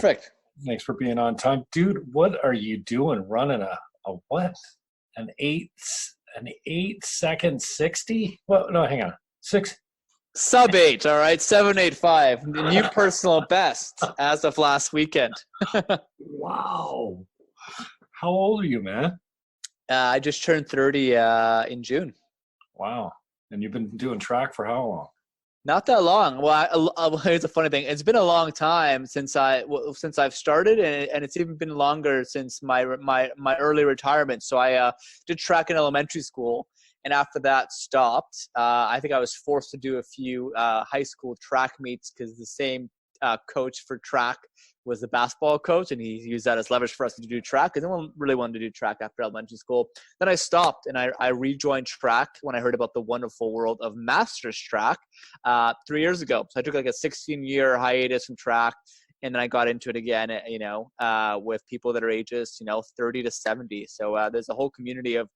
Perfect. Thanks for being on time. Dude, what are you doing running a what? An 8-second 60? Well, no, hang on. Sub 8, all right? 7:85. The new personal best as of last weekend. Wow. How old are you, man? I just turned 30 in June. Wow. And you've been doing track for how long? Not that long. Well, here's a funny thing. It's been a long time since I've started, and it's even been longer since my early retirement. So I did track in elementary school, and after that stopped. I think I was forced to do a few high school track meets because the same coach for track was the basketball coach, and he used that as leverage for us to do track, because no one really wanted to do track after elementary school. Then I stopped, and I rejoined track when I heard about the wonderful world of masters track 3 years ago. So I took like a 16-year hiatus from track, and then I got into it again, with people that are ages, 30 to 70. So there's a whole community of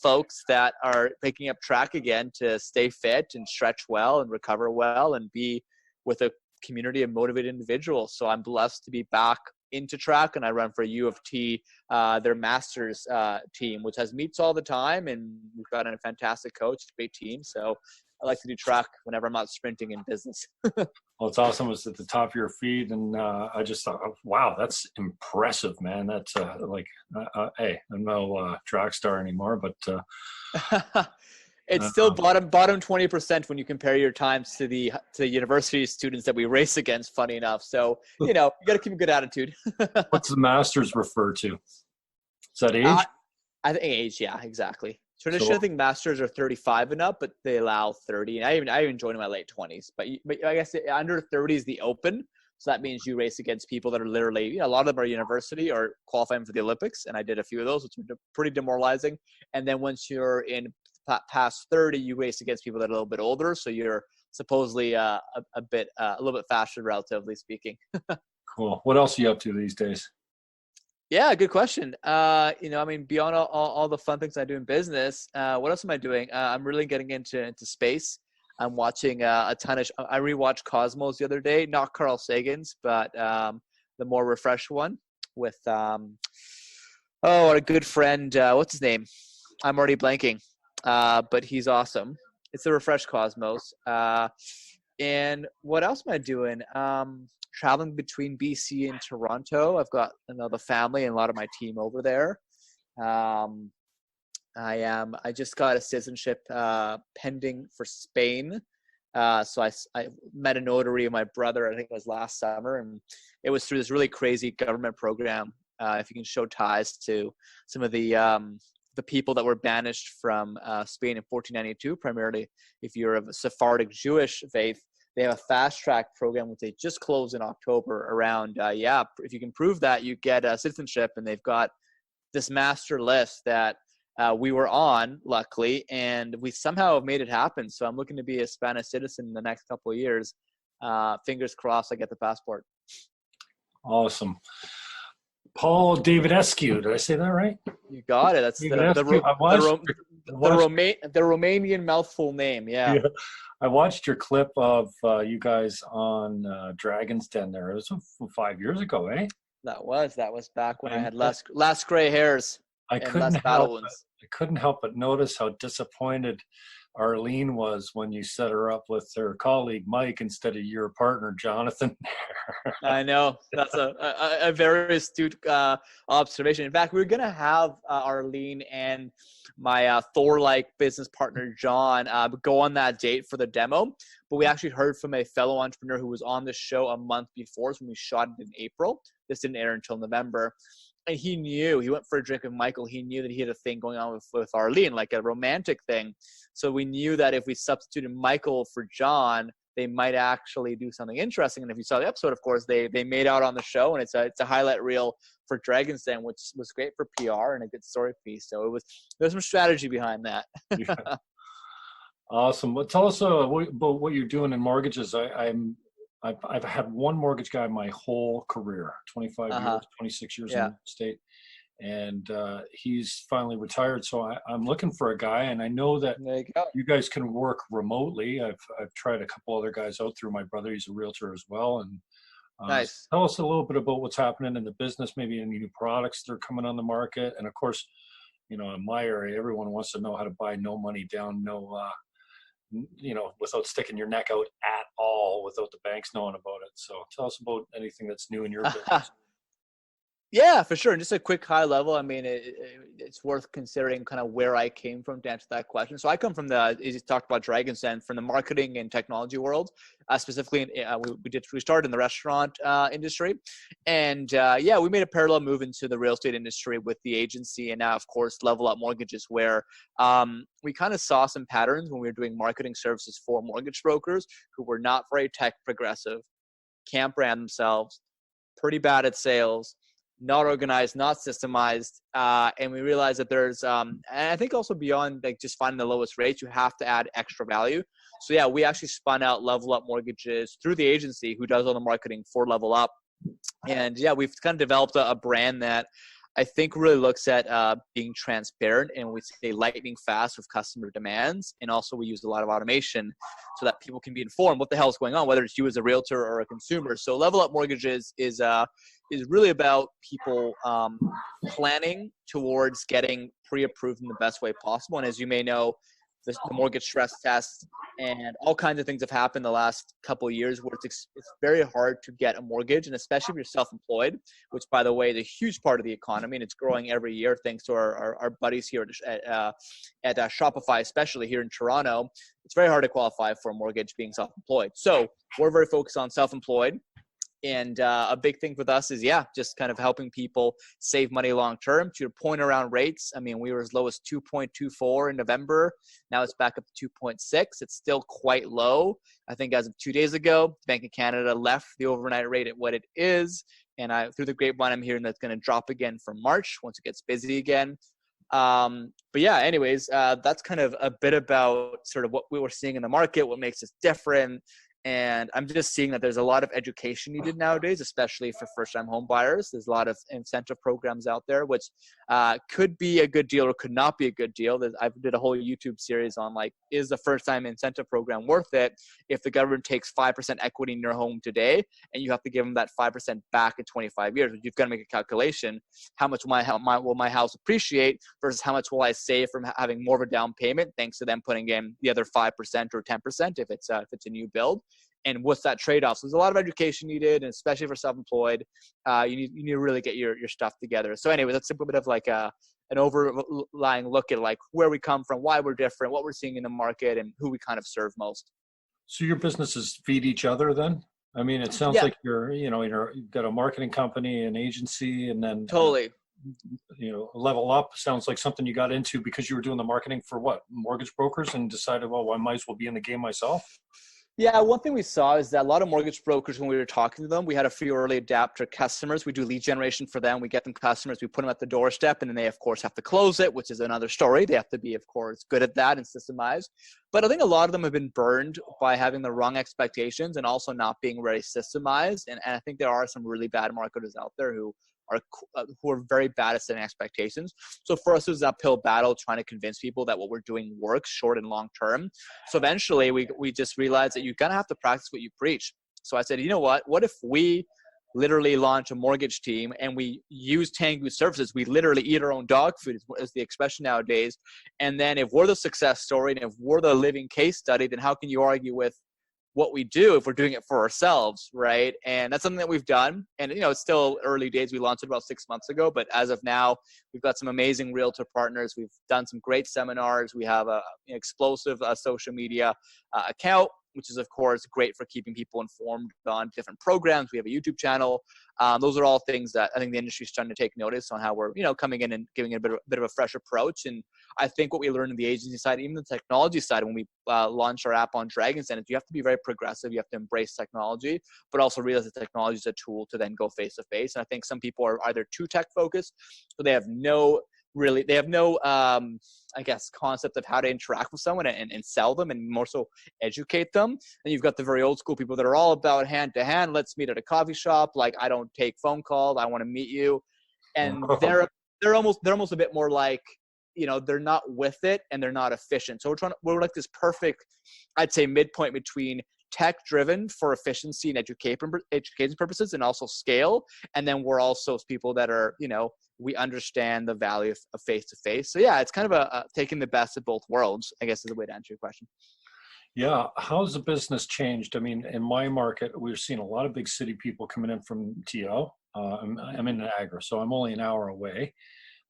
folks that are picking up track again to stay fit and stretch well and recover well and be with a community of motivated individuals. So I'm blessed to be back into track, and I run for U of T, their masters team, which has meets all the time, and we've got a fantastic coach, great team. So I like to do track whenever I'm not sprinting in business. Well, it's awesome. It's at the top of your feed, and I just thought, wow, that's impressive, man. That's hey, I'm no track star anymore, but it's still bottom 20% when you compare your times to the university students that we race against. Funny enough, so you got to keep a good attitude. What's the masters refer to? Is that age? I think age, yeah, exactly. Traditionally, I think masters are 35 and up, but they allow 30. And I even joined in my late 20s. But I guess under 30 is the open. So that means you race against people that are literally, a lot of them are university or qualifying for the Olympics. And I did a few of those, which were pretty demoralizing. And then once you're in past 30, you race against people that are a little bit older. So you're supposedly a little bit faster, relatively speaking. Cool. What else are you up to these days? Yeah, good question. Beyond all the fun things I do in business, what else am I doing? I'm really getting into space. I'm watching a ton of. I rewatched Cosmos the other day, not Carl Sagan's, but the more refreshed one with what a good friend. What's his name? I'm already blanking, but he's awesome. It's the refreshed Cosmos. And what else am I doing? Traveling between BC and Toronto. I've got another family and a lot of my team over there. I just got a citizenship pending for Spain. So I met a notary of my brother, I think it was last summer, and it was through this really crazy government program. If you can show ties to some of the people that were banished from Spain in 1492, primarily if you're of a Sephardic Jewish faith, they have a fast track program which they just closed in October around, if you can prove that, you get citizenship, and they've got this master list that we were on, luckily, and we somehow have made it happen. So I'm looking to be a Spanish citizen in the next couple of years. Fingers crossed I get the passport. Awesome. Paul Davidescu, did I say that right? You got it. That's the Romanian mouthful name. Yeah. I watched your clip of you guys on Dragon's Den there. It was 5 years ago, eh? That was back when I had less gray hairs. I couldn't help but notice how disappointed Arlene was when you set her up with her colleague Mike instead of your partner Jonathan. I know, that's a very astute observation. In fact, we were gonna have Arlene and my Thor-like business partner John go on that date for the demo, but we actually heard from a fellow entrepreneur who was on the show a month before, so when we shot it in April. This didn't air until November. And he went for a drink with Michael. He knew that he had a thing going on with Arlene, like a romantic thing. So we knew that if we substituted Michael for John, they might actually do something interesting. And if you saw the episode, of course, they made out on the show, and it's a highlight reel for Dragon's Den, which was great for PR and a good story piece. So there's some strategy behind that. Yeah. Awesome. Well, tell us about what you're doing in mortgages. I've had one mortgage guy my whole career, 25 years, 26 years in the state. And he's finally retired. So I'm looking for a guy, and I know that you guys can work remotely. I've tried a couple other guys out through my brother. He's a realtor as well. And Nice. Tell us a little bit about what's happening in the business, maybe any new products that are coming on the market. And of course, in my area, everyone wants to know how to buy no money down, without sticking your neck out at all, without the banks knowing about it. So tell us about anything that's new in your business. Yeah, for sure. And just a quick high level. I mean, it's worth considering kind of where I came from to answer that question. So I come from as you talked about Dragon's Den, from the marketing and technology world. Specifically, we started in the restaurant industry, and we made a parallel move into the real estate industry with the agency, and now, of course, Level Up Mortgages, where we kind of saw some patterns when we were doing marketing services for mortgage brokers who were not very tech progressive, can't brand themselves, pretty bad at sales, not organized, not systemized. And we realized that there's, and I think also beyond like just finding the lowest rates, you have to add extra value. So yeah, we actually spun out Level Up Mortgages through the agency who does all the marketing for Level Up. And yeah, we've kind of developed a brand that I think really looks at being transparent, and we stay lightning fast with customer demands. And also we use a lot of automation so that people can be informed what the hell is going on, whether it's you as a realtor or a consumer. So Level Up Mortgages is really about people planning towards getting pre-approved in the best way possible. And as you may know, the mortgage stress test and all kinds of things have happened the last couple of years where it's very hard to get a mortgage, and especially if you're self-employed, which, by the way, is a huge part of the economy, and it's growing every year thanks to our buddies here at Shopify, especially here in Toronto. It's very hard to qualify for a mortgage being self-employed. So we're very focused on self-employed. And a big thing with us is, just kind of helping people save money long-term. To your point around rates, I mean, we were as low as 2.24 in November. Now it's back up to 2.6. It's still quite low. I think as of 2 days ago, Bank of Canada left the overnight rate at what it is. And through the grapevine, I'm hearing that's going to drop again for March once it gets busy again. Anyways, that's kind of a bit about sort of what we were seeing in the market, what makes us different. And I'm just seeing that there's a lot of education needed nowadays, especially for first-time home buyers. There's a lot of incentive programs out there, which could be a good deal or could not be a good deal. I did a whole YouTube series on, like, is the first-time incentive program worth it if the government takes 5% equity in your home today and you have to give them that 5% back in 25 years? You've got to make a calculation. How much will my house appreciate versus how much will I save from having more of a down payment thanks to them putting in the other 5% or 10% if it's a new build? And what's that trade-off? So there's a lot of education needed, and especially for self-employed, you need to really get your stuff together. So anyway, that's a bit of like an overlying look at like where we come from, why we're different, what we're seeing in the market, and who we kind of serve most. So your businesses feed each other then? I mean, it sounds like you've got a marketing company, an agency, and then totally. Level Up sounds like something you got into because you were doing the marketing for mortgage brokers and decided, well, I might as well be in the game myself. Yeah, one thing we saw is that a lot of mortgage brokers, when we were talking to them, we had a few early adapter customers. We do lead generation for them. We get them customers. We put them at the doorstep, and then they, of course, have to close it, which is another story. They have to be, of course, good at that and systemized. But I think a lot of them have been burned by having the wrong expectations and also not being very systemized. And I think there are some really bad marketers out there who are very bad at setting expectations. So for us, it was an uphill battle trying to convince people that what we're doing works short and long term. So eventually we just realized that you're going to have to practice what you preach. So I said, you know what if we literally launch a mortgage team and we use Tengu services? We literally eat our own dog food is the expression nowadays. And then if we're the success story and if we're the living case study, then how can you argue with what we do if we're doing it for ourselves, right? And that's something that we've done. And, it's still early days. We launched it about 6 months ago, but as of now, we've got some amazing realtor partners. We've done some great seminars. We have an explosive social media account, which is, of course, great for keeping people informed on different programs. We have a YouTube channel. Those are all things that I think the industry is starting to take notice on how we're, coming in and giving it a bit of a fresh approach. And I think what we learned on the agency side, even the technology side, when we launched our app on Dragon's Den, is you have to be very progressive. You have to embrace technology, but also realize that technology is a tool to then go face to face. And I think some people are either too tech focused, or they have no concept of how to interact with someone and sell them and more so educate them. And you've got the very old school people that are all about hand to hand. Let's meet at a coffee shop. Like, I don't take phone calls. I want to meet you. And they're almost a bit more like, they're not with it and they're not efficient. So we're like this perfect, I'd say, midpoint between tech driven for efficiency and education purposes, and also scale. And then we're also people that are, we understand the value of face-to-face. So yeah, it's kind of a taking the best of both worlds, I guess, is the way to answer your question. Yeah. How's the business changed? I mean, in my market, we're seeing a lot of big city people coming in from TL. I'm in Niagara, so I'm only an hour away.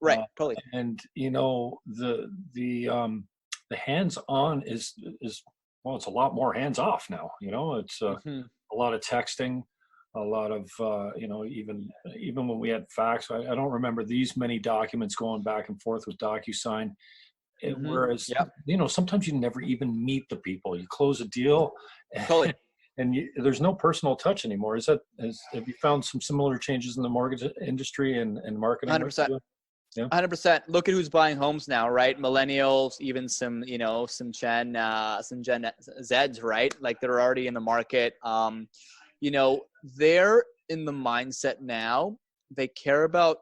Right. Totally. And the hands-on is well, it's a lot more hands-off now. It's a lot of texting, a lot of even when we had fax, I don't remember these many documents going back and forth with DocuSign. Whereas sometimes you never even meet the people. You close a deal, totally. and there's no personal touch anymore. Have you found some similar changes in the mortgage industry and marketing? 100%. Yeah. 100%. Look at who's buying homes now, right? Millennials, even some Gen Zs, right? Like they're already in the market. They're in the mindset now. They care about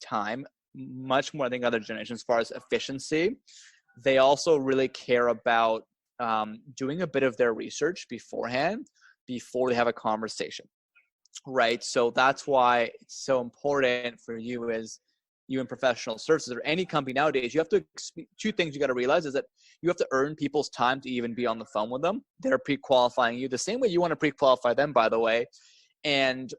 time much more, I think, other generations as far as efficiency. They also really care about doing a bit of their research beforehand before they have a conversation, right? So that's why it's so important for you as you in professional services or any company nowadays. You have to, two things you got to realize is that you have to earn people's time to even be on the phone with them. They're pre-qualifying you the same way you want to pre-qualify them, by the way. And,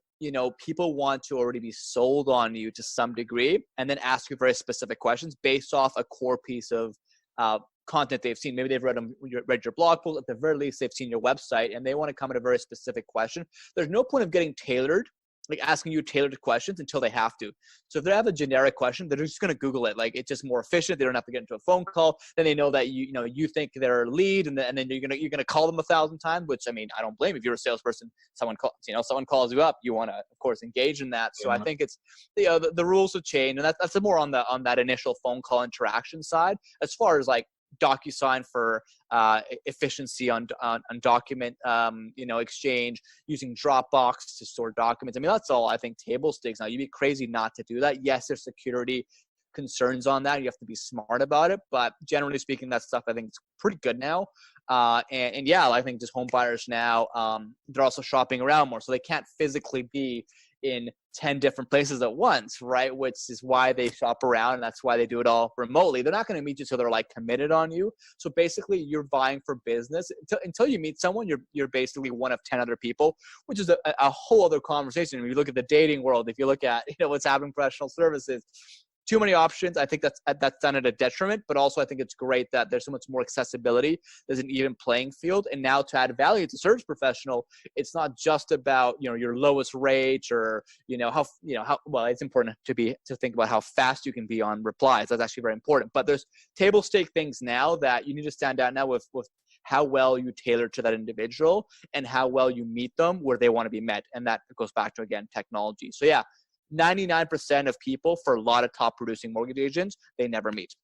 people want to already be sold on you to some degree and then ask you very specific questions based off a core piece of content they've seen. Maybe they've read your blog post. At the very least, they've seen your website and they want to come at a very specific question. There's no point of getting tailored, like asking you tailored questions until they have to. So if they have a generic question, they're just going to Google it. Like it's just more efficient. They don't have to get into a phone call. Then they know that you think they're a lead, and then you're gonna call them 1,000 times. Which, I mean, I don't blame. If you're a salesperson, someone calls you up, you want to of course engage in that. So I think it's the rules have changed, and that's more on that initial phone call interaction side. As far as like DocuSign for efficiency on document exchange, using Dropbox to store documents. I mean, that's all I think table stakes now. You'd be crazy not to do that. Yes, there's security concerns on that. You have to be smart about it, but generally speaking, that stuff I think is pretty good now. And yeah, I think just home buyers now, they're also shopping around more, so they can't physically be in 10 different places at once, right? Which is why they shop around, and that's why they do it all remotely. They're not going to meet you, so they're like committed on you. So basically, you're buying for business until you meet someone. You're basically one of 10 other people, which is a whole other conversation. If you look at the dating world, if you look at what's happening in professional services, too many options. I think that's done at a detriment, but also I think it's great that there's so much more accessibility. There's an even playing field. And now to add value to service professional, it's not just about, your lowest rate or, how well, it's important to think about how fast you can be on replies. That's actually very important. But there's table stake things now that you need to stand out now with how well you tailor to that individual and how well you meet them where they want to be met. And that goes back to, again, technology. So yeah, 99% of people, for a lot of top producing mortgage agents, they never meet.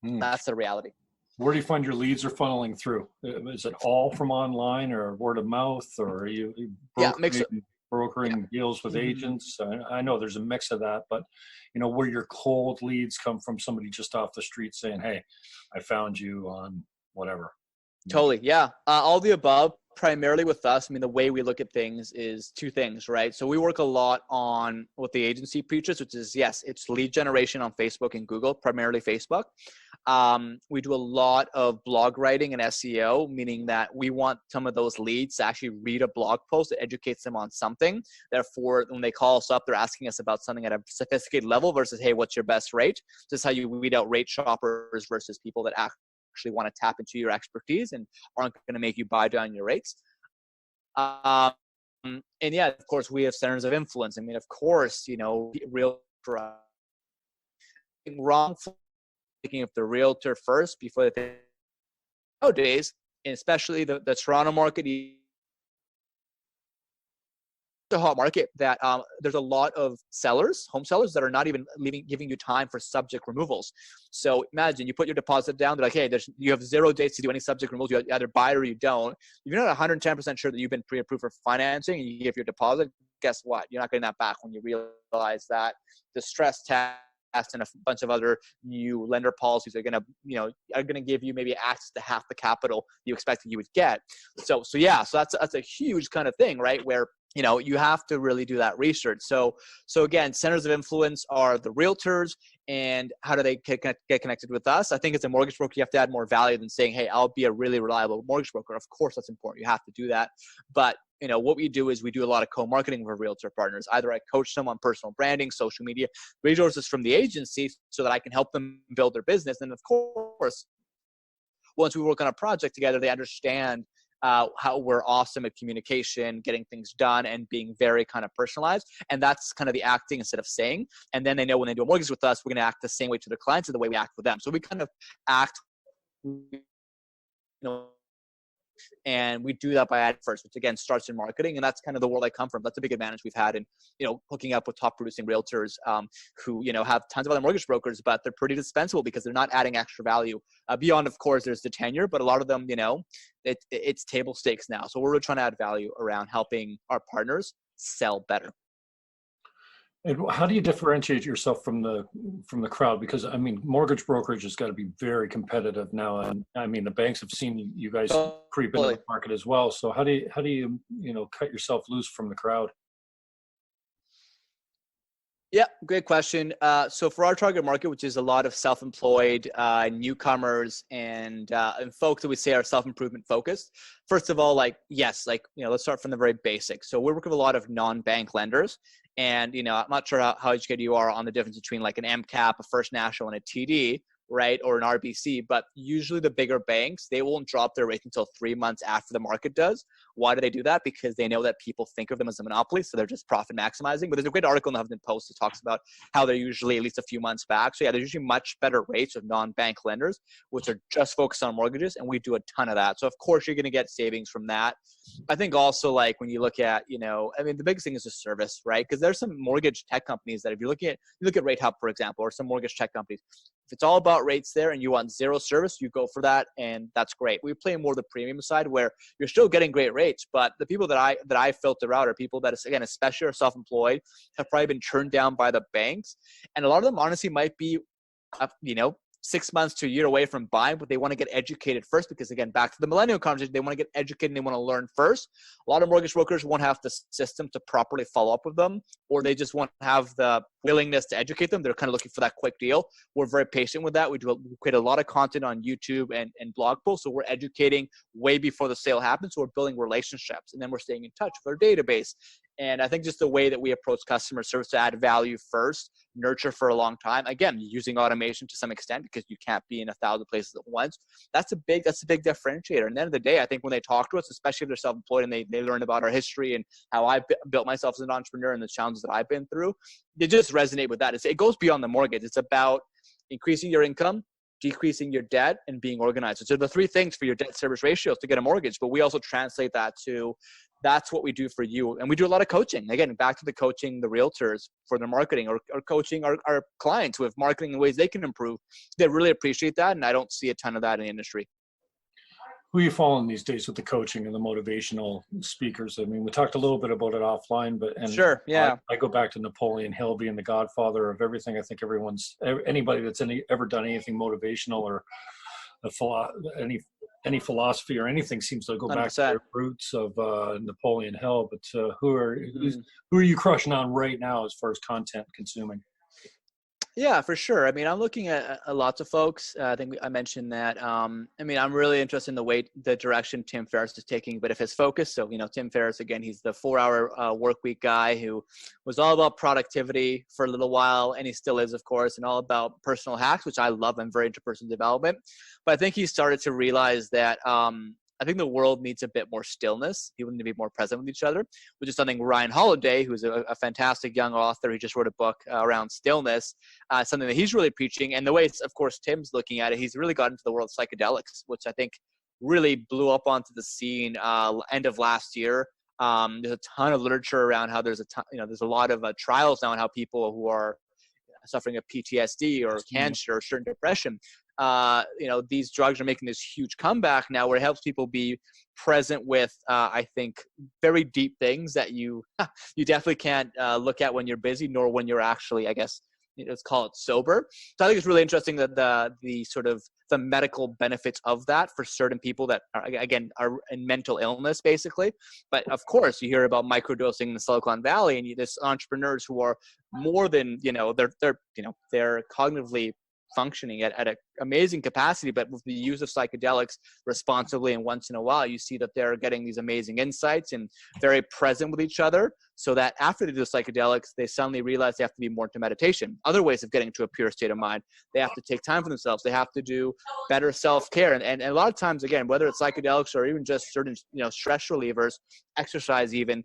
That's the reality. Where do you find your leads are funneling through? Is it all from online or word of mouth, or are you brokering deals with agents? I know there's a mix of that, but where your cold leads come from somebody just off the street saying, "Hey, I found you on whatever." Totally. Yeah. All the above. Primarily with us, I mean, the way we look at things is two things, right? So we work a lot on what the agency preaches, which is, yes, it's lead generation on Facebook and Google, primarily Facebook. We do a lot of blog writing and SEO, meaning that we want some of those leads to actually read a blog post that educates them on something. Therefore, when they call us up, they're asking us about something at a sophisticated level versus, hey, what's your best rate? This is how you weed out rate shoppers versus people that actually want to tap into your expertise and aren't going to make you buy down your rates. And yeah, of course, we have centers of influence. I mean, of course, real wrong thinking of the realtor first before they nowadays, and especially the Toronto market, a hot market that there's a lot of home sellers that are not even giving you time for subject removals. So imagine you put your deposit down. They're like, hey, you have 0 days to do any subject removals. You either buy it or you don't. If you're not 110% sure that you've been pre-approved for financing and you give your deposit, guess what? You're not getting that back when you realize that the stress test and a bunch of other new lender policies are going to give you maybe access to half the capital you expected you would get. So that's a huge kind of thing, right? Where you have to really do that research. So again, centers of influence are the realtors, and how do they get connected with us? I think as a mortgage broker, you have to add more value than saying, hey, I'll be a really reliable mortgage broker. Of course, that's important. You have to do that. But what we do is we do a lot of co-marketing with realtor partners. Either I coach them on personal branding, social media, resources from the agency so that I can help them build their business. And of course, once we work on a project together, they understand how we're awesome at communication, getting things done, and being very kind of personalized. And that's kind of the acting instead of saying. And then they know when they do a mortgage with us, we're going to act the same way to their clients and the way we act with them. So we kind of act, and we do that by ad first, which again starts in marketing. And that's kind of the world I come from. That's a big advantage we've had in, hooking up with top producing realtors who, have tons of other mortgage brokers, but they're pretty dispensable because they're not adding extra value beyond, of course, there's the tenure, but a lot of them, it's table stakes now. So we're really trying to add value around helping our partners sell better. And how do you differentiate yourself from the crowd? Because mortgage brokerage has got to be very competitive now, and the banks have seen you guys creep into the market as well. So how do you cut yourself loose from the crowd? Yeah, great question. So for our target market, which is a lot of self-employed newcomers and folks that we say are self-improvement focused. First of all, let's start from the very basics. So we work with a lot of non-bank lenders, and I'm not sure how educated you are on the difference between like an MCAP, a First National, and a TD, right, or an RBC. But usually the bigger banks, they won't drop their rates until 3 months after the market does. Why do they do that? Because they know that people think of them as a monopoly, so they're just profit maximizing. But there's a great article in the Huffington Post that talks about how they're usually at least a few months back. So yeah, there's usually much better rates of non-bank lenders, which are just focused on mortgages, and we do a ton of that. So of course you're going to get savings from that. I think also when you look at, the biggest thing is the service, right? Because there's some mortgage tech companies that if you look at Rate Hub, for example, or some mortgage tech companies, if it's all about rates there and you want zero service, you go for that, and that's great. We play more the premium side where you're still getting great rates, but the people that I filter out are people that, again, especially are self-employed, have probably been turned down by the banks, and a lot of them honestly might be, 6 months to a year away from buying, but they want to get educated first because, again, back to the millennial conversation, they want to get educated and they want to learn first. A lot of mortgage brokers won't have the system to properly follow up with them, or they just won't have the willingness to educate them. They're kind of looking for that quick deal. We're very patient with that. We create a lot of content on YouTube and blog posts, so we're educating way before the sale happens. So we're building relationships, and then we're staying in touch with our database. And I think just the way that we approach customer service to add value first, nurture for a long time, again, using automation to some extent because you can't be in 1,000 places at once. That's a big differentiator. And at the end of the day, I think when they talk to us, especially if they're self-employed and they learn about our history and how I built myself as an entrepreneur and the challenges that I've been through, they just resonate with that. It goes beyond the mortgage. It's about increasing your income, decreasing your debt, and being organized. So the three things for your debt service ratios to get a mortgage, but we also translate that to that's what we do for you. And we do a lot of coaching. Again, back to the coaching the realtors for their marketing, or coaching our clients with marketing in ways they can improve. They really appreciate that, and I don't see a ton of that in the industry. Who are you following these days with the coaching and the motivational speakers? We talked a little bit about it offline, sure, yeah. I go back to Napoleon Hill being the godfather of everything. I think anybody that's ever done anything motivational or any philosophy or anything seems to go 100%. Back to the roots of Napoleon Hill. But who are you crushing on right now as far as content consuming? Yeah, for sure. I'm looking at lots of folks. I think I mentioned that. I'm really interested in the direction Tim Ferriss is taking, but if his focus, so, Tim Ferriss, again, he's the 4-hour work week guy who was all about productivity for a little while, and he still is, of course, and all about personal hacks, which I love. I'm very into personal development. But I think he started to realize that I think the world needs a bit more stillness. People need to be more present with each other, which is something Ryan Holiday, who's a fantastic young author, he just wrote a book around stillness, something that he's really preaching. And the way, of course, Tim's looking at it, he's really got into the world of psychedelics, which I think really blew up onto the scene end of last year. There's a ton of literature around how there's a lot of trials now on how people who are suffering of PTSD or cancer or certain depression, these drugs are making this huge comeback now where it helps people be present with, I think, very deep things that you definitely can't look at when you're busy, nor when you're actually, I guess, let's call it sober. So I think it's really interesting that the sort of the medical benefits of that for certain people that are, again, are in mental illness basically. But of course you hear about microdosing in the Silicon Valley, and there's entrepreneurs who are more than, they're cognitively functioning at an amazing capacity, but with the use of psychedelics responsibly and once in a while, you see that they're getting these amazing insights and very present with each other, so that after they do the psychedelics, they suddenly realize they have to be more into meditation, other ways of getting to a pure state of mind. They have to take time for themselves. They have to do better self-care. And a lot of times, again, whether it's psychedelics or even just certain, stress relievers, exercise even,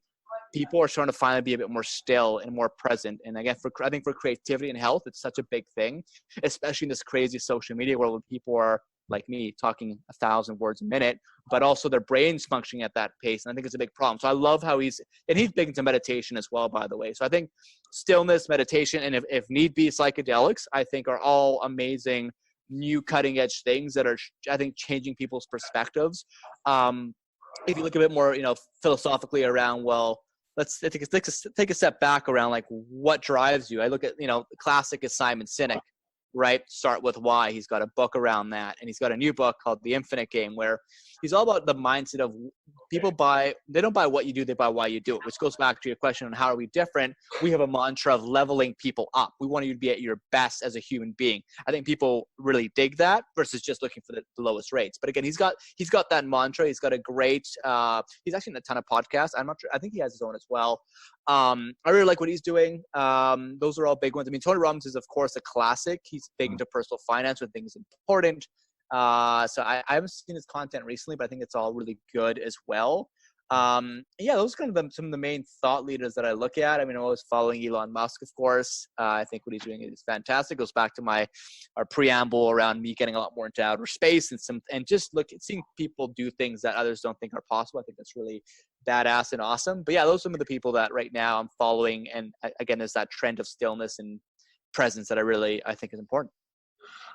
people are starting to finally be a bit more still and more present. And again, I think for creativity and health, it's such a big thing, especially in this crazy social media world where people are like me talking 1,000 words a minute, but also their brains functioning at that pace. And I think it's a big problem. So I love how he's big into meditation as well, by the way. So I think stillness, meditation, and if need be, psychedelics, I think are all amazing new cutting edge things that are, I think, changing people's perspectives. If you look a bit more, philosophically around, well, let's take a step back around like what drives you. I look at, the classic is Simon Sinek, right? Start with why. He's got a book around that, and he's got a new book called The Infinite Game, where he's all about the mindset of people they don't buy what you do, they buy why you do it, which goes back to your question on how are we different. We have a mantra of leveling people up. We want you to be at your best as a human being. I think people really dig that versus just looking for the lowest rates. But again, he's got that mantra. He's got a great, he's actually in a ton of podcasts. I'm not sure. I think he has his own as well. I really like what he's doing. Those are all big ones. I mean, Tony Robbins is, of course, a classic. He's big into personal finance when things important. So I haven't seen his content recently, but I think it's all really good as well. Those are kind of some of the main thought leaders that I look at. I mean, I'm always following Elon Musk, of course. I think what he's doing is fantastic. It goes back to our preamble around me getting a lot more into outer space and just seeing people do things that others don't think are possible. I think that's really badass and awesome. But yeah, those are some of the people that right now I'm following. And again, there's that trend of stillness and presence that I think is important.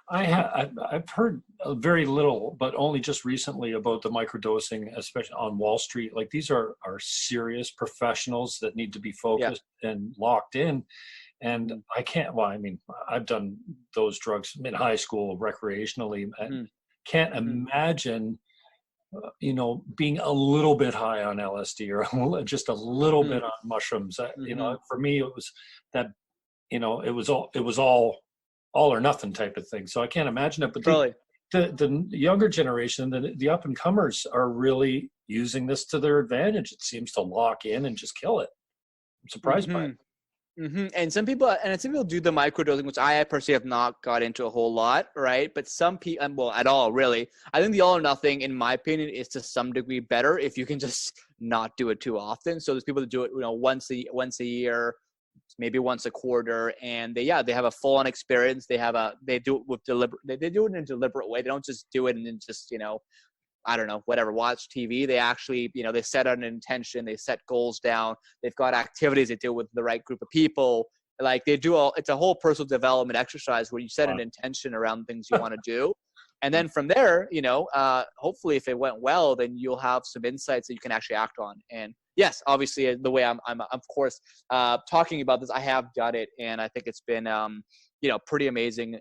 I've heard very little, but only just recently, about the microdosing, especially on Wall Street. Like, these are serious professionals that need to be focused and locked in. And I can't, I've done those drugs in high school recreationally, and can't imagine, being a little bit high on LSD or just a little bit on mushrooms. For me, it was that, it was all or nothing type of thing. So I can't imagine it. But the younger generation, the up and comers, are really using this to their advantage. It seems to lock in and just kill it. I'm surprised by it. And some people do the microdosing, which I personally have not got into a whole lot, right? But some people, well, at all, really. I think the all or nothing, in my opinion, is to some degree better if you can just not do it too often. So there's people that do it, once a year, maybe once a quarter, and they have a full-on experience. They do it with they do it in a deliberate way. They don't just do it and then just, I don't know, whatever, watch TV. They actually, they set out an intention, they set goals down, they've got activities they do with the right group of people. Like, it's a whole personal development exercise where you set an intention around things you want to do. And then from there, hopefully if it went well, then you'll have some insights that you can actually act on. And yes, obviously the way I'm of course, talking about this, I have done it. And I think it's been, pretty amazing,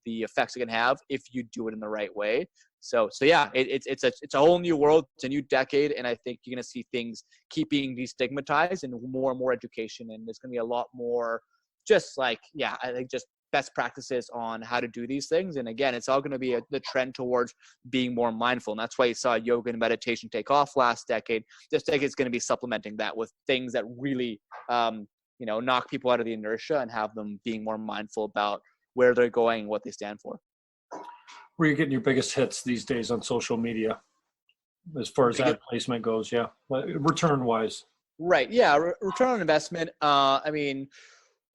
the effects it can have if you do it in the right way. So yeah, it's a whole new world. It's a new decade. And I think you're going to see things keep being destigmatized and more education. And there's going to be a lot more I think just best practices on how to do these things. And again, it's all going to be the trend towards being more mindful. And that's why you saw yoga and meditation take off last decade. This decade is going to be supplementing that with things that really, knock people out of the inertia and have them being more mindful about where they're going and what they stand for. Where are you getting your biggest hits these days on social media, as far as ad placement goes? Yeah, return wise. Right. Yeah. Return on investment.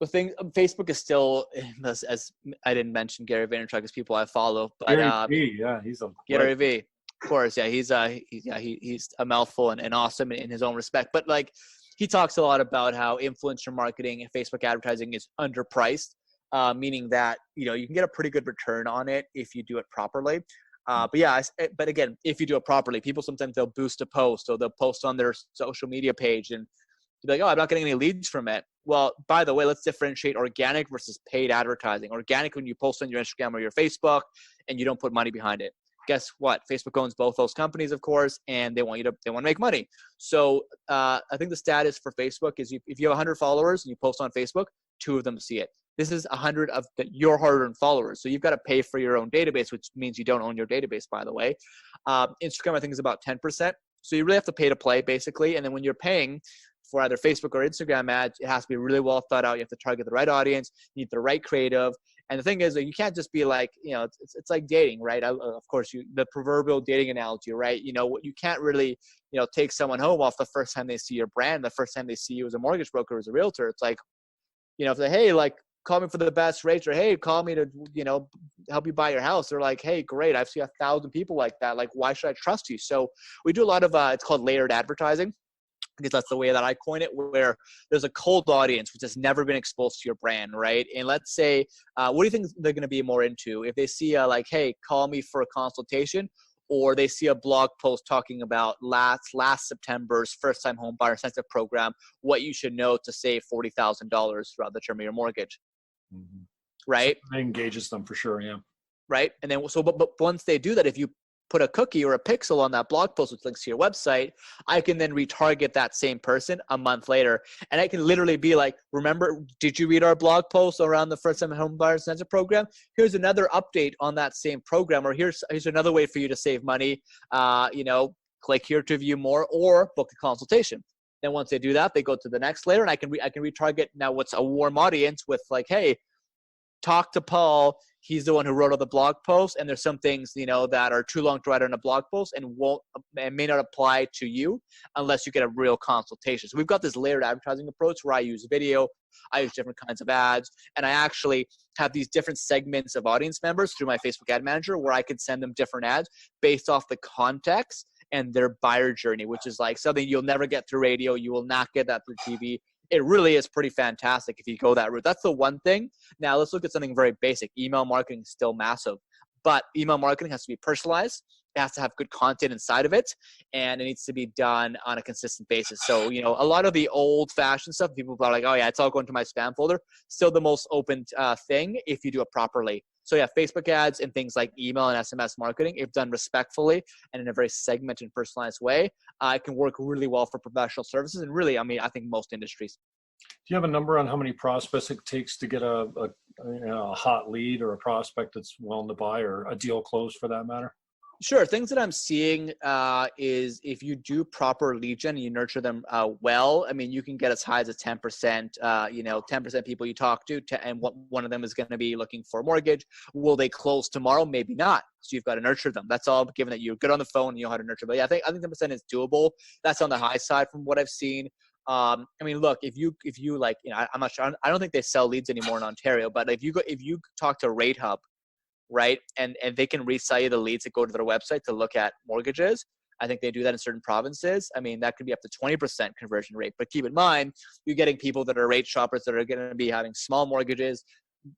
The thing, Facebook is still, as I didn't mention Gary Vaynerchuk as people I follow, but Gary V, he's a Gary V, of course, yeah, he's a mouthful and awesome in his own respect. But like, he talks a lot about how influencer marketing and Facebook advertising is underpriced, meaning that you can get a pretty good return on it if you do it properly. But again, if you do it properly, people sometimes they'll boost a post, or they'll post on their social media page and be like, oh, I'm not getting any leads from it. Well, by the way, let's differentiate organic versus paid advertising. Organic, when you post on your Instagram or your Facebook and you don't put money behind it. Guess what? Facebook owns both those companies, of course, and they want to make money. So I think the status for Facebook is if you have 100 followers and you post on Facebook, 2 of them see it. This is 100 of your hard-earned followers. So you've got to pay for your own database, which means you don't own your database, by the way. Instagram, I think, is about 10%. So you really have to pay to play, basically. And then when you're paying for either Facebook or Instagram ads, it has to be really well thought out. You have to target the right audience. You need the right creative. And the thing is, you can't just be like, it's like dating, right? Of course, the proverbial dating analogy, right? You can't really, take someone home off the first time they see your brand, the first time they see you as a mortgage broker, as a realtor. It's like, if they, hey, like, call me for the best rates, or hey, call me to, help you buy your house. They're like, hey, great, I've seen 1,000 people like that. Like, why should I trust you? So we do a lot of, it's called layered advertising, because that's the way that I coin it, where there's a cold audience which has never been exposed to your brand, right? And let's say, what do you think they're going to be more into? If they see like, hey, call me for a consultation, or they see a blog post talking about last September's first-time home buyer incentive program, what you should know to save $40,000 throughout the term of your mortgage, right? So that engages them for sure, yeah. Right, and then but once they do that, if you put a cookie or a pixel on that blog post which links to your website, I can then retarget that same person a month later. And I can literally be like, remember, did you read our blog post around the first time home buyer incentive program? Here's another update on that same program, or here's another way for you to save money. Click here to view more, or book a consultation. Then once they do that, they go to the next layer, and I can retarget now what's a warm audience with like, hey, talk to Paul. He's the one who wrote all the blog posts, and there's some things, that are too long to write on a blog post and may not apply to you unless you get a real consultation. So we've got this layered advertising approach where I use video, I use different kinds of ads, and I actually have these different segments of audience members through my Facebook ad manager where I can send them different ads based off the context and their buyer journey, which is like something you'll never get through radio. You will not get that through TV. It really is pretty fantastic if you go that route. That's the one thing. Now let's look at something very basic. Email marketing is still massive, but email marketing has to be personalized. It has to have good content inside of it, and it needs to be done on a consistent basis. So, a lot of the old fashioned stuff, people are like, oh yeah, it's all going to my spam folder. Still the most open thing if you do it properly. So yeah, Facebook ads and things like email and SMS marketing, if done respectfully and in a very segmented and personalized way, it can work really well for professional services. And really, I think most industries. Do you have a number on how many prospects it takes to get a hot lead or a prospect that's willing to buy, or a deal closed for that matter? Sure. Things that I'm seeing is if you do proper lead gen and you nurture them well, you can get as high as a 10%, 10% people you talk to, and one of them is going to be looking for a mortgage. Will they close tomorrow? Maybe not. So you've got to nurture them. That's all, given that you're good on the phone and you know how to nurture. But yeah, I think 10% is doable. That's on the high side from what I've seen. Look, if you like, I'm not sure. I don't think they sell leads anymore in Ontario, but if you talk to Rate Hub, right, and they can resell you the leads that go to their website to look at mortgages. I think they do that in certain provinces. That could be up to 20% conversion rate. But keep in mind, you're getting people that are rate shoppers that are going to be having small mortgages,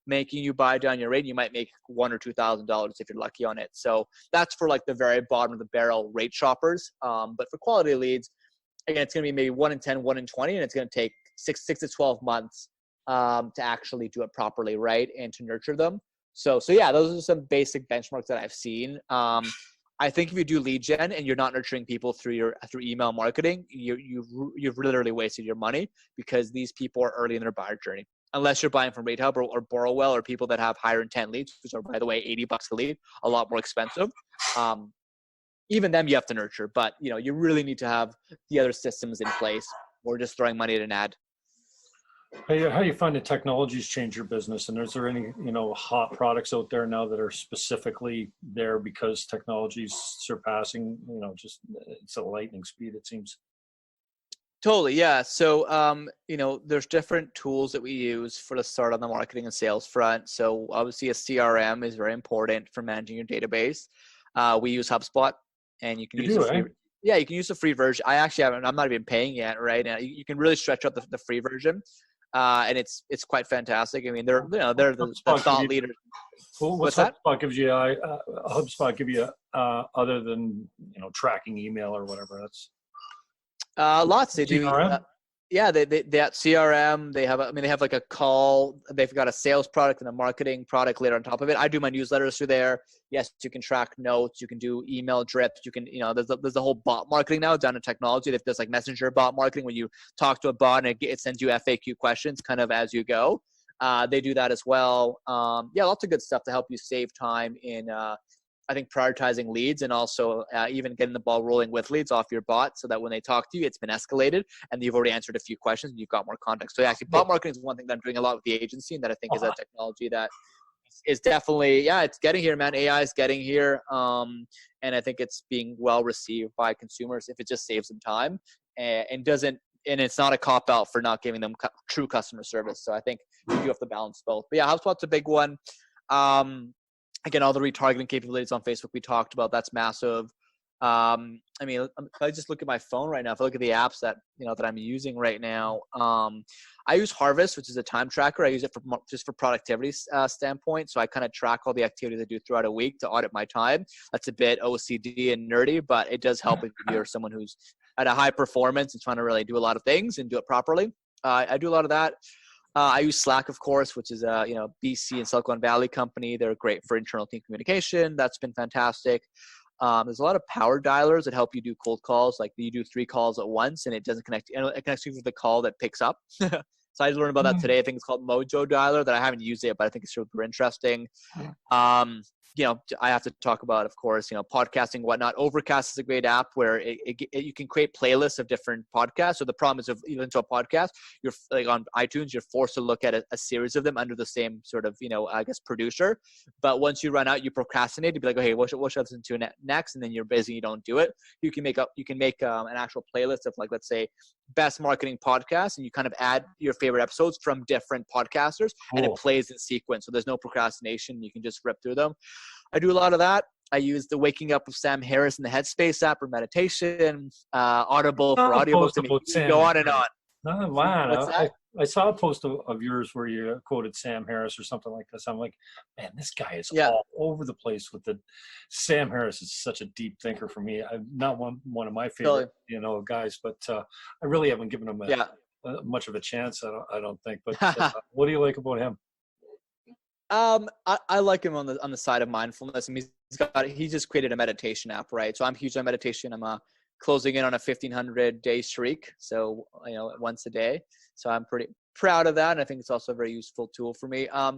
making you buy down your rate. You might make $1,000 or $2,000 if you're lucky on it. So that's for like the very bottom of the barrel rate shoppers. But for quality leads, again, it's going to be maybe 1 in 10, 1 in 20, and it's going to take six to 12 months to actually do it properly, right, and to nurture them. So yeah, those are some basic benchmarks that I've seen. I think if you do lead gen and you're not nurturing people through email marketing, you've literally wasted your money, because these people are early in their buyer journey. Unless you're buying from Rate Hub or Borrowwell, or people that have higher intent leads, which are, by the way, $80 a lead, a lot more expensive. Even them you have to nurture, but you really need to have the other systems in place, or just throwing money at an ad. How do you find the technologies change your business? And is there any, hot products out there now that are specifically there because technology's surpassing, it's a lightning speed, it seems? Totally. Yeah. So, there's different tools that we use for the start on the marketing and sales front. So obviously a CRM is very important for managing your database. We use HubSpot, and you can Yeah, you can use the free version. I actually haven't. I'm not even paying yet, right? And you can really stretch out the free version, and it's quite fantastic. They're the thought leaders. Well, what's that? HubSpot gives you? HubSpot give you other than tracking email or whatever? That's lots. They do. they have CRM. They have like a call. They've got a sales product and a marketing product later on top of it. I do my newsletters through there. Yes, you can track notes. You can do email drips. You can, there's a whole bot marketing now down to technology. There's like messenger bot marketing when you talk to a bot and it sends you FAQ questions kind of as you go. They do that as well. Lots of good stuff to help you save time in, I think, prioritizing leads and also even getting the ball rolling with leads off your bot so that when they talk to you, it's been escalated and you've already answered a few questions and you've got more context. So actually, bot marketing is one thing that I'm doing a lot with the agency and that I think is a technology that is definitely, it's getting here, man. AI is getting here. And I think it's being well received by consumers if it just saves them time and it's not a cop out for not giving them true customer service. So I think you do have to balance both. But HubSpot's a big one. Again, all the retargeting capabilities on Facebook we talked about, that's massive. If I just look at my phone right now, if I look at the apps that I'm using right now, I use Harvest, which is a time tracker. I use it just for productivity standpoint. So I kind of track all the activities I do throughout a week to audit my time. That's a bit OCD and nerdy, but it does help if you're someone who's at a high performance and trying to really do a lot of things and do it properly. I do a lot of that. I use Slack, of course, which is a BC and Silicon Valley company. They're great for internal team communication. That's been fantastic. There's a lot of power dialers that help you do cold calls. Like you do 3 calls at once and it doesn't connect. It connects you with the call that picks up. So I learned about that today. I think it's called Mojo Dialer that I haven't used it, but I think it's super interesting. I have to talk about, of course, podcasting, whatnot. Overcast is a great app where you can create playlists of different podcasts. So the problem is, if you listen to a podcast, you're like on iTunes, you're forced to look at a series of them under the same sort of, producer. But once you run out, you procrastinate to be like, okay, what should I listen to next? And then you're busy, you don't do it. You can make an actual playlist of, like, let's say, best marketing podcasts, and you kind of add your favorite episodes from different podcasters, and it plays in sequence. So there's no procrastination. You can just rip through them. I do a lot of that. I use the Waking Up with Sam Harris in the Headspace app for meditation, Audible for audiobooks. Go on and on. Oh, wow. I saw a post of yours where you quoted Sam Harris or something like this. I'm like, man, this guy is all over the place with Sam Harris is such a deep thinker for me. I'm not one of my favorite, guys, but I really haven't given him much of a chance. I don't think. But what do you like about him? I like him on the side of mindfulness. I mean, he just created a meditation app, right? So I'm huge on meditation. I'm closing in on a 1,500-day streak, so once a day. So I'm pretty proud of that, and I think it's also a very useful tool for me. I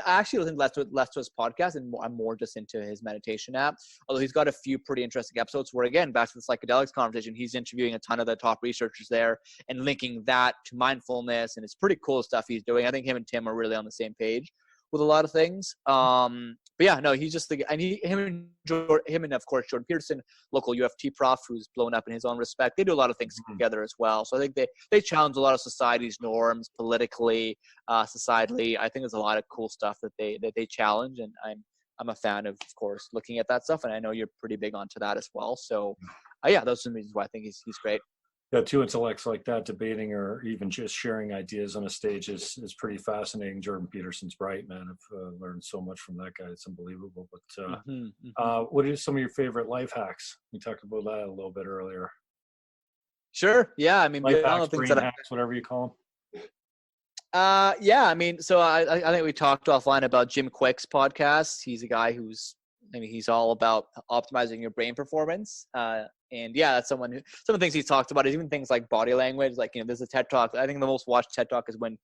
actually listen less to his podcast, and I'm more just into his meditation app. Although he's got a few pretty interesting episodes where, again, back to the psychedelics conversation, he's interviewing a ton of the top researchers there and linking that to mindfulness, and it's pretty cool stuff he's doing. I think him and Tim are really on the same page with a lot of things. He's just him and of course Jordan Peterson, local UFT prof who's blown up in his own respect. They do a lot of things together as well. So I think they challenge a lot of society's norms politically, societally. I think there's a lot of cool stuff that they challenge, and I'm a fan of course, looking at that stuff. And I know you're pretty big onto that as well. So those are some reasons why I think he's great. Yeah, 2 intellects like that debating or even just sharing ideas on a stage is pretty fascinating. Jordan Peterson's bright, man. I've learned so much from that guy. It's unbelievable. But what are some of your favorite life hacks? We talked about that a little bit earlier. Sure. Yeah. I mean, life hacks, brain hacks, whatever you call them. So I think we talked offline about Jim Quick's podcast. He's a guy he's all about optimizing your brain performance. That's some of the things he's talked about is even things like body language. Like, there's a TED Talk. I think the most watched TED Talk is when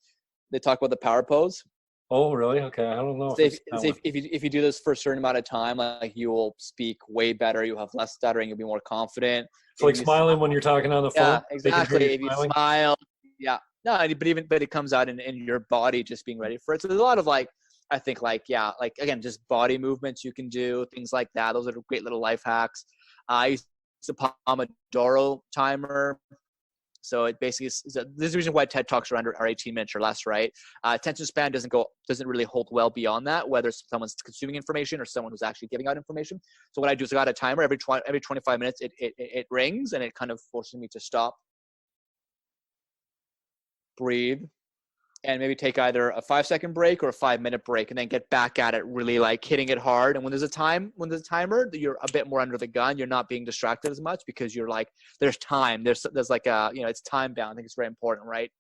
they talk about the power pose. Oh, really? Okay. I don't know. If you do this for a certain amount of time, like you will speak way better. You'll have less stuttering. You'll be more confident. It's like smiling when you're talking on the phone. Yeah, exactly. If you smile. Yeah. No, but it comes out in your body just being ready for it. So there's a lot of again, just body movements you can do, things like that. Those are great little life hacks. I used a Pomodoro timer. So it basically there's a reason why TED Talks are 18 minutes or less, right? Attention span doesn't really hold well beyond that, whether someone's consuming information or someone who's actually giving out information. So what I do is I got a timer every 25 minutes. It rings and it kind of forces me to stop, breathe, and maybe take either a 5-second break or a 5-minute break, and then get back at it, really like hitting it hard. And when there's a timer, you're a bit more under the gun. You're not being distracted as much because you're like, there's time. There's like a, it's time bound. I think it's very important, right?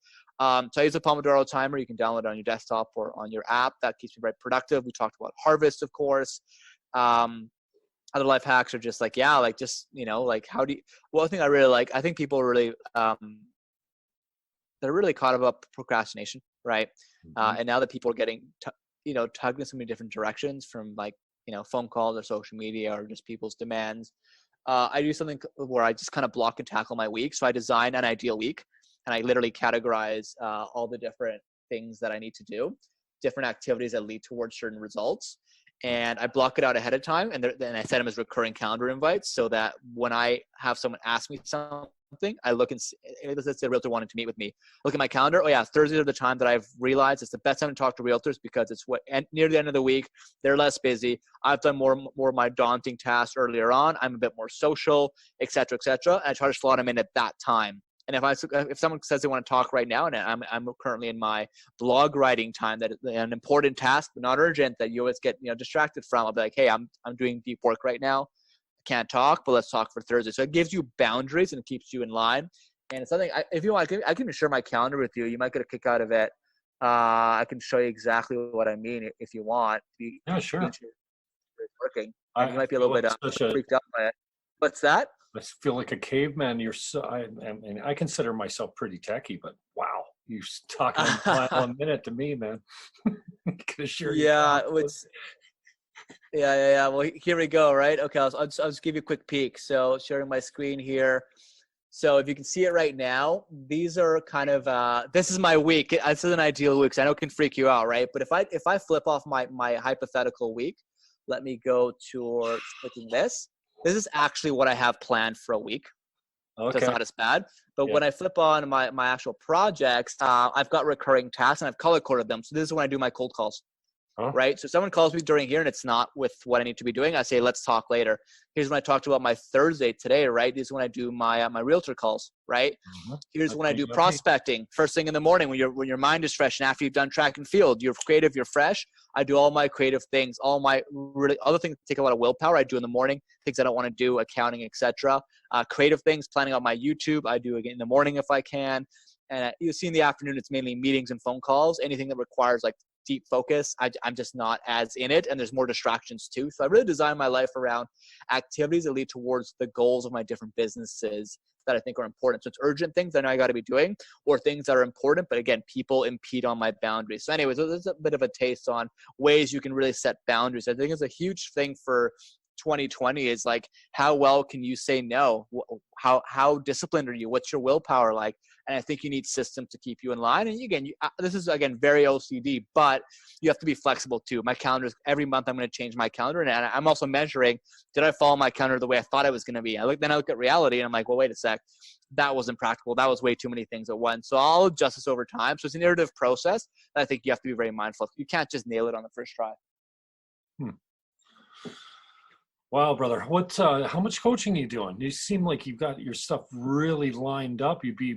So I use a Pomodoro timer. You can download it on your desktop or on your app. That keeps me very productive. We talked about harvest, of course. Other life hacks are just like, like how do you, one thing I really like, I think people really, they're really caught up about procrastination, right? And now that people are getting, tugged in so many different directions from like, phone calls or social media or just people's demands. I do something where I just kind of block and tackle my week. So I design an ideal week and I literally categorize all the different things that I need to do, different activities that lead towards certain results. And I block it out ahead of time, and then I set them as recurring calendar invites so that when I have someone ask me something, I look and see, let's say a realtor wanted to meet with me. Look at my calendar. Oh yeah, Thursdays are the time that I've realized it's the best time to talk to realtors because it's near the end of the week. They're less busy. I've done more of my daunting tasks earlier on. I'm a bit more social, et cetera, et cetera. And I try to slot them in at that time. And if someone says they want to talk right now, and I'm currently in my blog writing time, that is an important task but not urgent that you always get distracted from, I'll be like, hey, I'm doing deep work right now. I can't talk, but let's talk for Thursday. So it gives you boundaries and it keeps you in line. And it's something if you want, I can share my calendar with you. You might get a kick out of it. I can show you exactly what I mean if you want. Yeah, sure. It's working. And you might be a little bit freaked out by it. What's that? I feel like a caveman. I consider myself pretty techie, but wow, you're talking a mile a minute to me, man. Yeah. Well, here we go. Right. Okay. I'll just give you a quick peek. So sharing my screen here. So if you can see it right now, these are kind of, this is my week. This is an ideal week. So I know it can freak you out, right? But if I flip off my hypothetical week, let me go towards clicking this. This is actually what I have planned for a week. Okay. So it's not as bad. But when I flip on my actual projects, I've got recurring tasks and I've color-coded them. So this is when I do my cold calls, right? So someone calls me during here and it's not with what I need to be doing. I say, let's talk later. Here's when I talked about my Thursday today, right? This is when I do my realtor calls, right? Here's when I do prospecting first thing in the morning when your mind is fresh and after you've done track and field, you're creative, you're fresh. I do all my creative things, all my really other things that take a lot of willpower. I do in the morning, things I don't want to do, accounting, etc. Creative things, planning out my YouTube, I do again in the morning if I can. And you see in the afternoon, it's mainly meetings and phone calls. Anything that requires like deep focus, I'm just not as in it, and there's more distractions too. So I really design my life around activities that lead towards the goals of my different businesses that I think are important. So it's urgent things I know I got to be doing, or things that are important, but again, people impede on my boundaries. So anyways, there's a bit of a taste on ways you can really set boundaries. I think it's a huge thing for 2020 is like, how well can you say no? How disciplined are you? What's your willpower like? And I think you need systems to keep you in line. And again, this is again very OCD, but you have to be flexible too. My calendar is every month I'm going to change my calendar, and I'm also measuring, did I follow my calendar the way I thought I was going to be? I look at reality, and I'm like, well, wait a sec, that wasn't practical. That was way too many things at once. So I'll adjust this over time. So it's an iterative process that I think you have to be very mindful of. You can't just nail it on the first try. Wow, brother. How much coaching are you doing? You seem like you've got your stuff really lined up. You'd be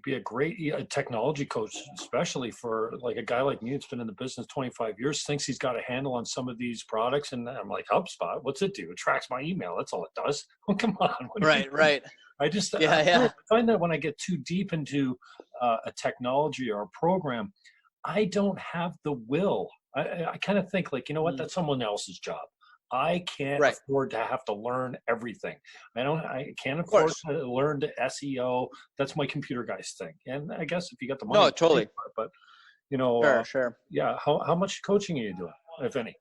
a great technology coach, especially for like a guy like me that's been in the business 25 years, thinks he's got a handle on some of these products. And I'm like, HubSpot, what's it do? It tracks my email. That's all it does. Oh, come on. Right. I find that when I get too deep into a technology or a program, I don't have the will. I kind of think like, you know what, that's someone else's job. I can't afford to have to learn everything. I can't afford to learn the SEO. That's my computer guy's thing. And I guess if you got the money, totally. But sure. Yeah. How much coaching are you doing, if any?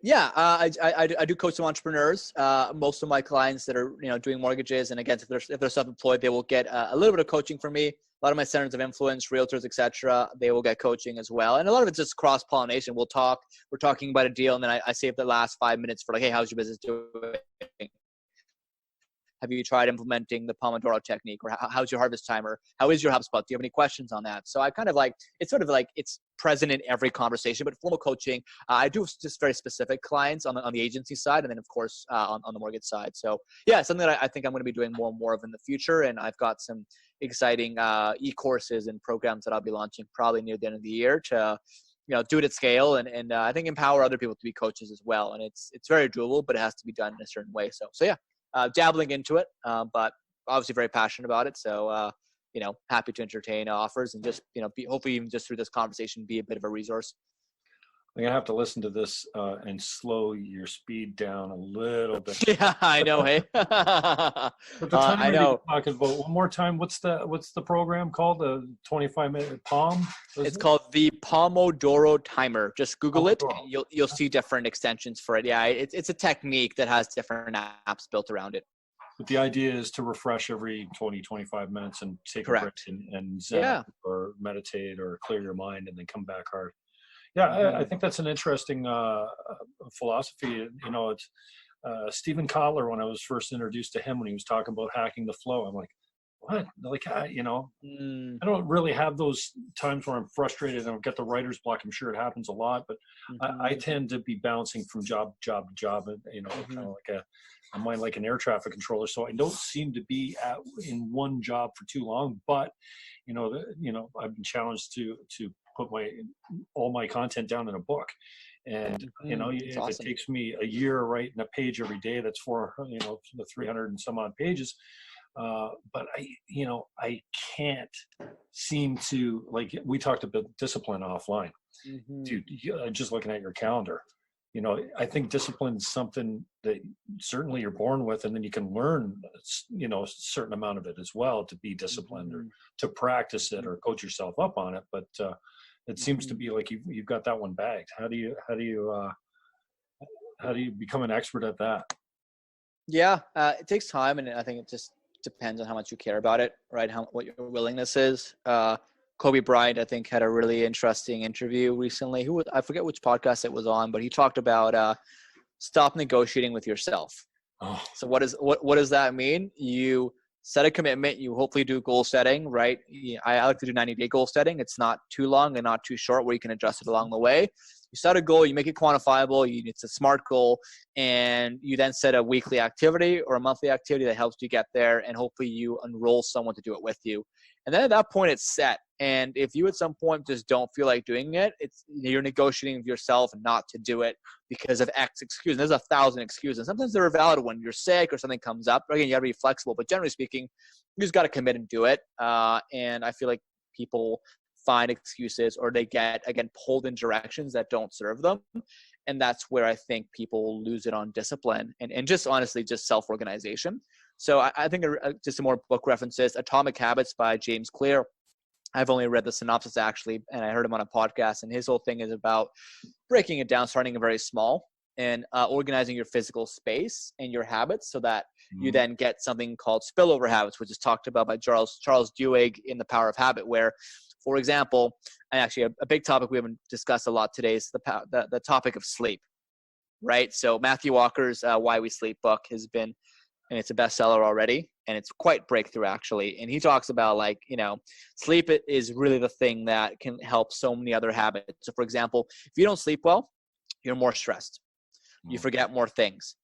Yeah, I do coach some entrepreneurs. Most of my clients that are doing mortgages, and again, if they're self-employed, they will get a little bit of coaching from me. A lot of my centers of influence, realtors, etc., they will get coaching as well. And a lot of it's just cross-pollination. We're talking about a deal, and then I save the last 5 minutes for like, hey, how's your business doing? Have you tried implementing the Pomodoro technique? Or how's your harvest timer? How is your HubSpot? Do you have any questions on that? So I kind of like, it's sort of like, it's present in every conversation, but formal coaching, I do just very specific clients on the agency side. And then of course, on the mortgage side. So yeah, something that I think I'm going to be doing more and more of in the future. And I've got some exciting e-courses and programs that I'll be launching probably near the end of the year to, do it at scale and I think empower other people to be coaches as well. And it's very doable, but it has to be done in a certain way. So yeah, dabbling into it, but obviously very passionate about it. So, happy to entertain offers and just, hopefully even just through this conversation, be a bit of a resource. I'm going to have to listen to this and slow your speed down a little bit. Yeah, I know. Hey, but the timer I know. You're talking about one more time. What's the program called? The 25-minute Palm? It's called the Pomodoro timer. Just Google it. And you'll see different extensions for it. Yeah, it's a technique that has different apps built around it. But the idea is to refresh every 20, 25 minutes and take a break and zen or meditate or clear your mind and then come back hard. Yeah, I think that's an interesting philosophy. It's Stephen Kotler, when I was first introduced to him, when he was talking about hacking the flow, I'm like, what? Like, I don't really have those times where I'm frustrated and I get the writer's block. I'm sure it happens a lot, but I tend to be bouncing from job to job, and kind of like I'm like an air traffic controller. So I don't seem to be in one job for too long. But I've been challenged to put all my content down in a book, and if awesome. It takes me a year writing a page every day, that's for 300 and some odd pages. But I can't seem to, like, we talked about discipline offline. Dude, just looking at your calendar, I think discipline is something that certainly you're born with, and then you can learn, a certain amount of it as well to be disciplined or to practice it or coach yourself up on it. But it seems to be like you've got that one bagged. How do you become an expert at that? Yeah, it takes time, and I think it just depends on how much you care about it, right? What your willingness is. Kobe Bryant, I think, had a really interesting interview recently. I forget which podcast it was on, but he talked about stop negotiating with yourself. Oh. So what does that mean? You set a commitment. You hopefully do goal setting, right? I like to do 90-day goal setting. It's not too long and not too short, where you can adjust it along the way. You set a goal, you make it quantifiable, it's a SMART goal, and you then set a weekly activity or a monthly activity that helps you get there, and hopefully you enroll someone to do it with you. And then at that point, it's set. And if you at some point just don't feel like doing it, you're negotiating with yourself not to do it because of X excuse. And there's 1,000 excuses. Sometimes they're valid when you're sick or something comes up. Again, you got to be flexible. But generally speaking, you just got to commit and do it. And I feel like people find excuses, or they get, again, pulled in directions that don't serve them. And that's where I think people lose it on discipline and just honestly, just self-organization. So I think just some more book references, Atomic Habits by James Clear. I've only read the synopsis actually, and I heard him on a podcast, and his whole thing is about breaking it down, starting very small and organizing your physical space and your habits so that you then get something called spillover habits, which is talked about by Charles Duhigg in The Power of Habit, where, for example, and actually a big topic we haven't discussed a lot today is the topic of sleep, right? So Matthew Walker's Why We Sleep book has been, and it's a bestseller already, and it's quite breakthrough actually. And he talks about sleep is really the thing that can help so many other habits. So for example, if you don't sleep well, you're more stressed. You forget more things.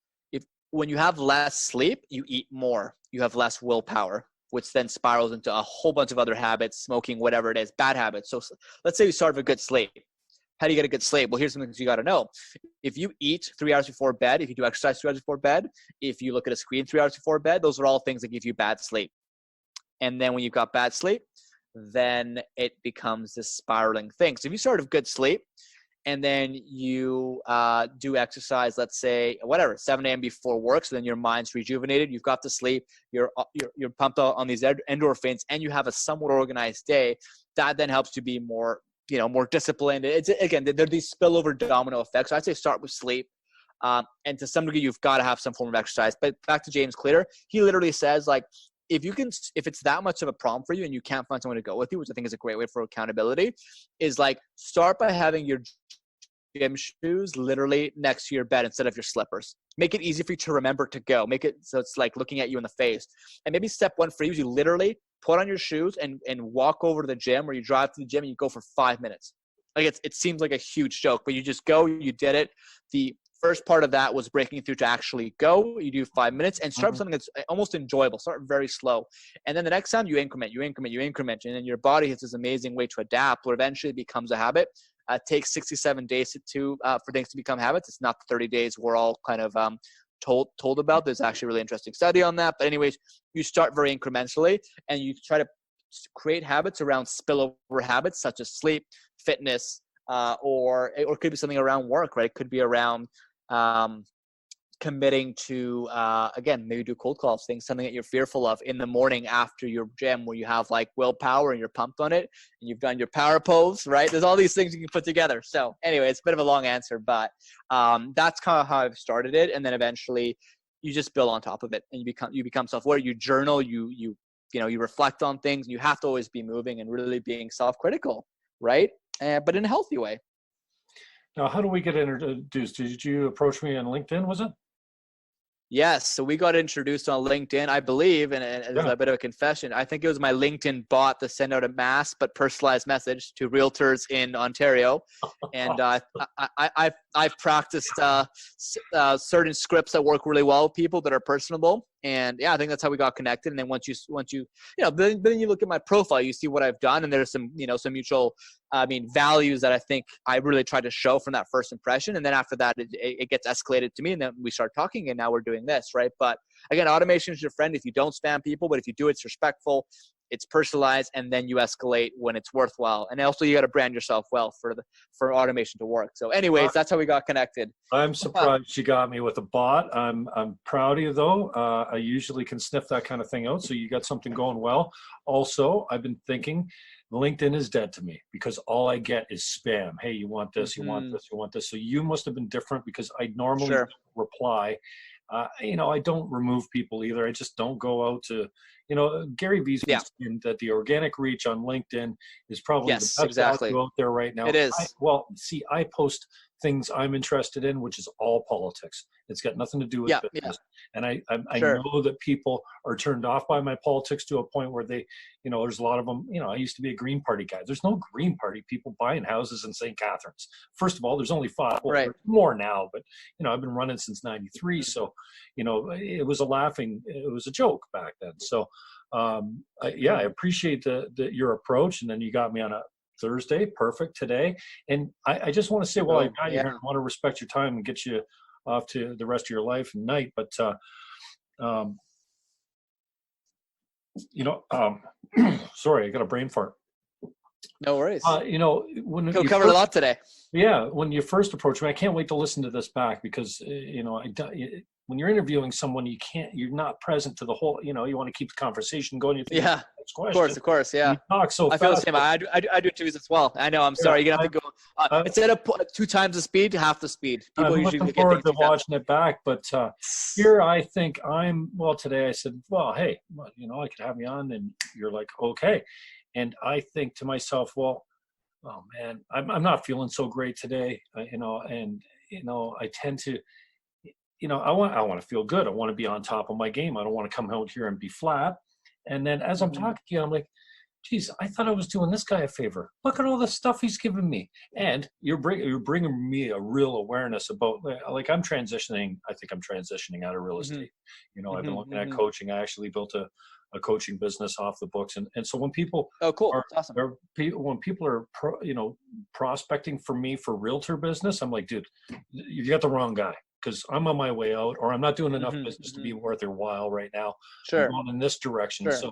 When you have less sleep, you eat more. You have less willpower, which then spirals into a whole bunch of other habits, smoking, whatever it is, bad habits. So let's say you start with a good sleep. How do you get a good sleep? Well, here's some things you got to know. If you eat 3 hours before bed, if you do exercise 3 hours before bed, if you look at a screen 3 hours before bed, those are all things that give you bad sleep. And then when you've got bad sleep, then it becomes this spiraling thing. So if you start with good sleep and then you do exercise, let's say, 7 a.m. before work, so then your mind's rejuvenated, you've got to sleep, you're pumped out on these endorphins, and you have a somewhat organized day, that then helps you be more disciplined. It's, again, there are these spillover domino effects. So I'd say start with sleep. And to some degree, you've got to have some form of exercise. But back to James Clear, he literally says, if it's that much of a problem for you and you can't find someone to go with you, which I think is a great way for accountability, is start by having your gym shoes literally next to your bed instead of your slippers. Make it easy for you to remember to go. Make it so it's like looking at you in the face. And maybe step one for you is you literally put on your shoes and walk over to the gym, or you drive to the gym and you go for 5 minutes. Like it seems like a huge joke, but you just go, you did it. The first part of that was breaking through to actually go. You do 5 minutes and start with something that's almost enjoyable. Start very slow. And then the next time you increment. And then your body has this amazing way to adapt where eventually it becomes a habit. It takes 67 days for things to become habits. It's not the 30 days we're all kind of told about. There's actually a really interesting study on that. But anyways, you start very incrementally and you try to create habits around spillover habits such as sleep, fitness, or it could be something around work, right? It could be around committing to, again, maybe do cold calls, something that you're fearful of in the morning after your gym where you have like willpower and you're pumped on it and you've done your power pose, right? There's all these things you can put together. So anyway, it's a bit of a long answer, but that's kind of how I've started it. And then eventually you just build on top of it and you become self-aware. You journal, you reflect on things. You have to always be moving and really being self-critical, right? But in a healthy way. Now, how do we get introduced? Did you approach me on LinkedIn, was it? Yes. So we got introduced on LinkedIn, I believe, and it's a bit of a confession. I think it was my LinkedIn bot to send out a mass but personalized message to realtors in Ontario. And I've practiced certain scripts that work really well with people that are personable. And yeah, I think that's how we got connected. And then once you then you look at my profile, you see what I've done, and there's some mutual, values that I think I really tried to show from that first impression. And then after that, it gets escalated to me, and then we start talking, and now we're doing this, right? But again, automation is your friend if you don't spam people, but if you do, it's respectful, it's personalized, and then you escalate when it's worthwhile. And also, you got to brand yourself well for automation to work. So, anyways, that's how we got connected. I'm surprised you got me with a bot. I'm proud of you, though. I usually can sniff that kind of thing out. So you got something going well. Also, I've been thinking LinkedIn is dead to me because all I get is spam. Hey, you want this? You want this? You want this? So you must have been different because I normally reply. I don't remove people either. I just don't go out to, Gary Vee's saying that the organic reach on LinkedIn is probably the best value out there right now. It is. I post things I'm interested in, which is all politics. It's got nothing to do with business. And I know that people are turned off by my politics to a point where they, there's a lot of them, I used to be a Green Party guy. There's no Green Party people buying houses in St. Catharines. First of all, there's only 5, there's more now, but, I've been running since 93. So, it was a joke back then. So, I appreciate your approach. And then you got me on a Thursday, perfect today. And I just want to say, I got you here, I want to respect your time and get you off to the rest of your life and night. But, sorry, I got a brain fart. No worries. When you covered a lot today. Yeah. When you first approached me, I can't wait to listen to this back because, when you're interviewing someone, you're not present to the whole, you want to keep the conversation going. Of course. Yeah. You talk so fast. I feel the same. I do too as well. I know. I'm sorry. You're going to have to go instead of 2 times the speed, half the speed. People I'm usually looking forward to watching it back. But here I think today I said, hey, I could have you on. And you're like, okay. And I think to myself, oh man, I'm not feeling so great today. I tend to, I want to feel good. I want to be on top of my game. I don't want to come out here and be flat. And then as I'm talking to you, I'm like, geez, I thought I was doing this guy a favor. Look at all the stuff he's giving me. And you're bringing me a real awareness about, like I'm transitioning. I think I'm transitioning out of real estate. I've been looking at coaching. I actually built a coaching business off the books. And so when people awesome. When people are prospecting for me for realtor business, I'm like, dude, you got the wrong guy. Because I'm on my way out, or I'm not doing enough business to be worth their while right now. Sure. I'm going in this direction. Sure. So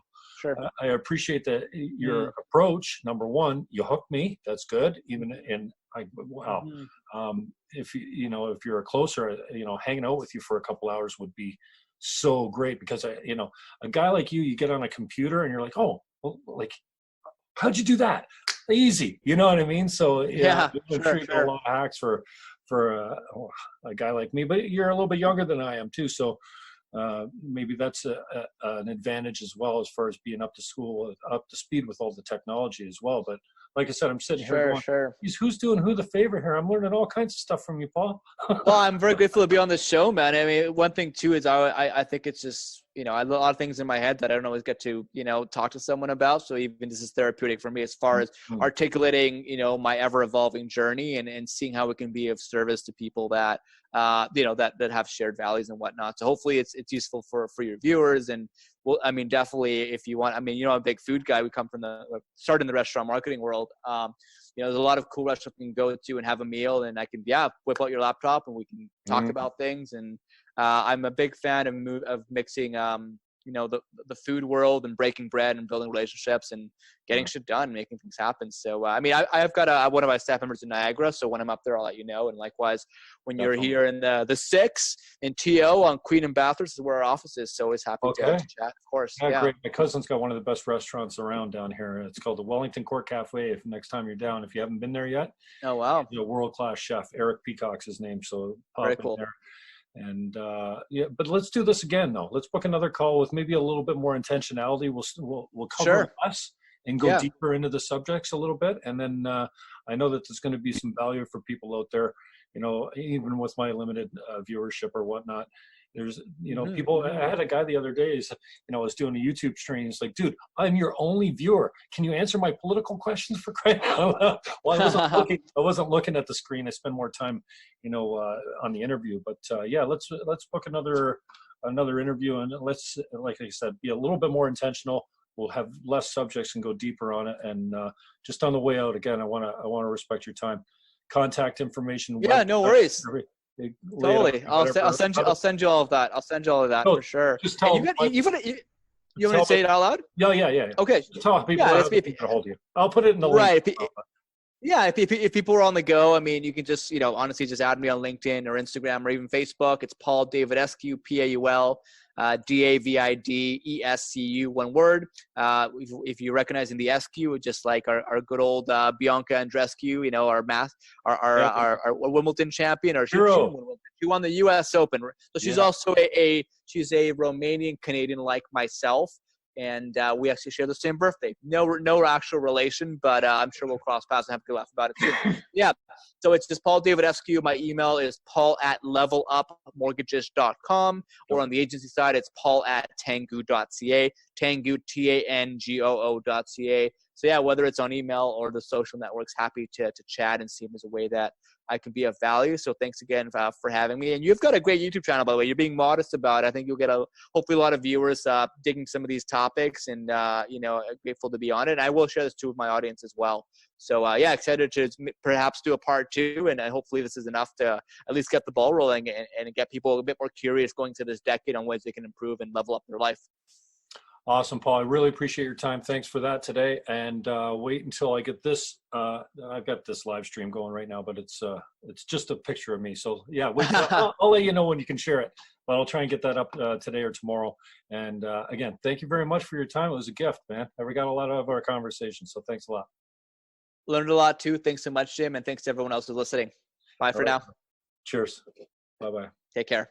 I appreciate that your approach. Number one, you hooked me. That's good. If if you're closer, hanging out with you for a couple hours would be so great because a guy like you get on a computer and you're like, oh, well, like, how'd you do that? Easy. You know what I mean? So I'm sure you got a lot of hacks for a guy like me, but you're a little bit younger than I am too. So maybe that's an advantage as well, as far as being up to speed with all the technology as well. But like I said, I'm sitting here going, Sure. Who's doing who the favor here? I'm learning all kinds of stuff from you, Paul. Well, I'm very grateful to be on the show, man. I mean, one thing too is I think it's just, I have a lot of things in my head that I don't always get to, talk to someone about. So even this is therapeutic for me as far as articulating, my ever evolving journey and seeing how it can be of service to people that, that have shared values and whatnot. So hopefully it's useful for your viewers. And well, I mean, definitely if you want, I'm a big food guy. We come from started in the restaurant marketing world. There's a lot of cool restaurants you can go to and have a meal, and I can, whip out your laptop and we can talk about things. And I'm a big fan of mixing, the food world and breaking bread and building relationships and getting shit done and making things happen. So, I've got one of my staff members in Niagara. So when I'm up there, I'll let you know. And likewise, when you're here in the 6 in TO on Queen and Bathurst is where our office is. So always happy to chat, of course. Yeah, great. My cousin's got one of the best restaurants around down here. It's called the Wellington Court Cafe. If next time you're down, if you haven't been there yet. Oh, wow. He's a world-class chef. Eric Peacock's his name. So pop very in cool. there. And but let's do this again though. Let's book another call with maybe a little bit more intentionality. We'll cover less and go deeper into the subjects a little bit. And then I know that there's going to be some value for people out there. Even with my limited viewership or whatnot, there's people. I had a guy the other day. I was doing a YouTube stream. He's like, "Dude, I'm your only viewer. Can you answer my political questions for crying out loud?" Well, I wasn't looking at the screen. I spend more time, on the interview. But let's book another interview, and let's, like I said, be a little bit more intentional. We'll have less subjects and go deeper on it. And just on the way out, again, I want to respect your time. Contact information. Yeah, no worries. Totally. I'll send you all of that. I'll send you all of that for sure. Just tell you want me to say it out loud? Yeah. Okay. Just tell people how to get a hold of you. I'll put it in the link. Right. If people are on the go, you can just, honestly just add me on LinkedIn or Instagram or even Facebook. It's Paul Davidescu, Paul, Davidescu, one word. If you're recognizing the SQ, just like our good old Bianca Andreescu, our Wimbledon champion, or she won the U.S. Open. So she's also she's a Romanian Canadian like myself. And we actually share the same birthday. No actual relation, but I'm sure we'll cross paths and have a good laugh about it soon. So it's just Paul Davidescu. My email is paul@levelupmortgages.com, or on the agency side, it's paul@tangu.ca, Tangu, TANGOO.ca. So whether it's on email or the social networks, happy to chat and see if there's a way that I can be of value. So thanks again for having me. And you've got a great YouTube channel, by the way. You're being modest about it. I think you'll get hopefully a lot of viewers digging some of these topics, and grateful to be on it. And I will share this too with my audience as well. So excited to perhaps do a part 2, and hopefully this is enough to at least get the ball rolling and get people a bit more curious going to this decade on ways they can improve and level up their life. Awesome, Paul. I really appreciate your time. Thanks for that today. And wait until I get this. I've got this live stream going right now, but it's just a picture of me. So wait, I'll let you know when you can share it. But I'll try and get that up today or tomorrow. And again, thank you very much for your time. It was a gift, man. We got a lot out of our conversation. So thanks a lot. Learned a lot too. Thanks so much, Jim. And thanks to everyone else who's listening. Bye for now. Cheers. Bye-bye. Take care.